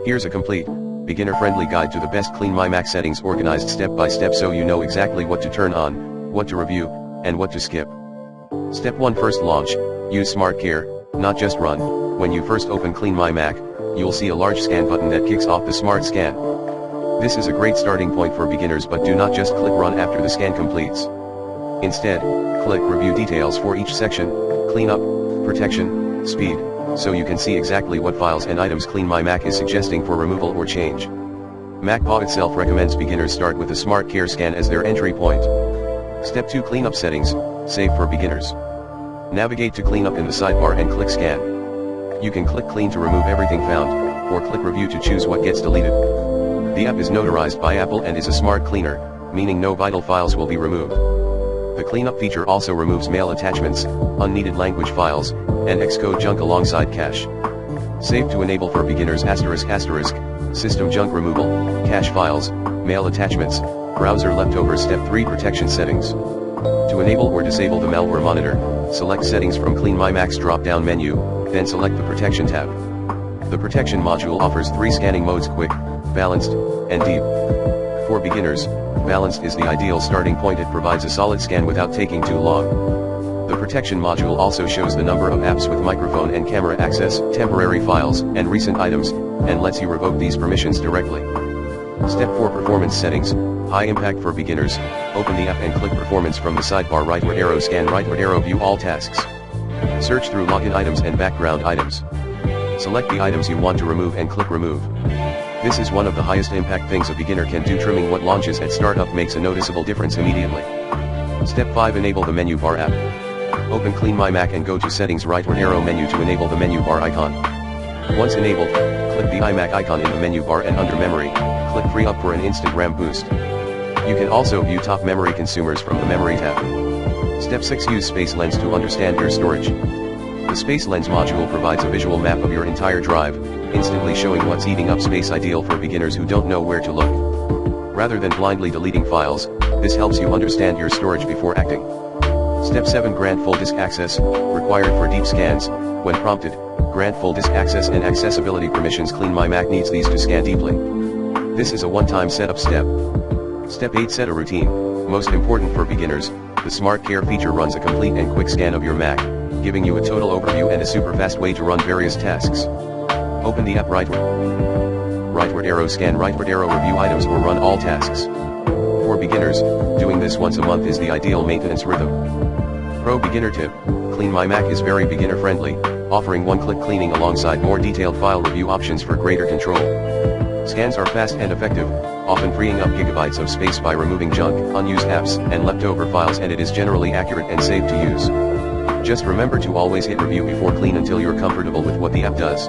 Here's a complete, beginner-friendly guide to the best CleanMyMac settings organized step by step so you know exactly what to turn on, what to review, and what to skip. Step 1. First launch, use Smart Care, not just run. When you first open CleanMyMac, you'll see a large scan button that kicks off the Smart Scan. This is a great starting point for beginners, but do not just click run after the scan completes. Instead, click review details for each section, cleanup, protection, speed, so you can see exactly what files and items CleanMyMac is suggesting for removal or change. MacPaw itself recommends beginners start with the Smart Care scan as their entry point. Step 2. Cleanup settings, save for beginners. Navigate to cleanup in the sidebar and click scan. You can click clean to remove everything found, or click review to choose what gets deleted. The app is notarized by Apple and is a smart cleaner, meaning no vital files will be removed. The cleanup feature also removes mail attachments, unneeded language files, and Xcode junk alongside cache. Save to enable for beginners ***, system junk removal, cache files, mail attachments, browser leftovers. Step 3. Protection settings. To enable or disable the malware monitor, select settings from CleanMyMac's drop-down menu, then select the protection tab. The protection module offers 3 scanning modes: quick, balanced, and deep. For beginners, balanced is the ideal starting point. It provides a solid scan without taking too long. The protection module also shows the number of apps with microphone and camera access, temporary files, and recent items, and lets you revoke these permissions directly. Step 4. Performance settings, high impact for beginners. Open the app and click performance from the sidebar. Rightward arrow scan, rightward arrow view all tasks. Search through login items and background items. Select the items you want to remove and click remove. This is one of the highest impact things a beginner can do. Trimming what launches at startup makes a noticeable difference immediately. Step 5. Enable the menu bar app. Open CleanMyMac and go to settings, rightward arrow menu to enable the menu bar icon. Once enabled, click the iMac icon in the menu bar and under memory, click free up for an instant RAM boost. You can also view top memory consumers from the memory tab. Step 6. Use Space Lens to understand your storage. The Space Lens module provides a visual map of your entire drive, instantly showing what's eating up space, ideal for beginners who don't know where to look. Rather than blindly deleting files, this helps you understand your storage before acting. Step 7. Grant full disk access, required for deep scans. When prompted, grant full disk access and accessibility permissions. CleanMyMac needs these to scan deeply. This is a one-time setup step. Step 8. Set a routine. Most important for beginners, the Smart Care feature runs a complete and quick scan of your Mac, giving you a total overview and a super fast way to run various tasks. Open the app, rightward arrow scan, rightward arrow review items, or run all tasks. For beginners, doing this once a month is the ideal maintenance rhythm. Pro beginner tip: CleanMyMac is very beginner friendly, offering one-click cleaning alongside more detailed file review options for greater control. Scans are fast and effective, often freeing up gigabytes of space by removing junk, unused apps, and leftover files, and it is generally accurate and safe to use. Just remember to always hit review before clean until you're comfortable with what the app does.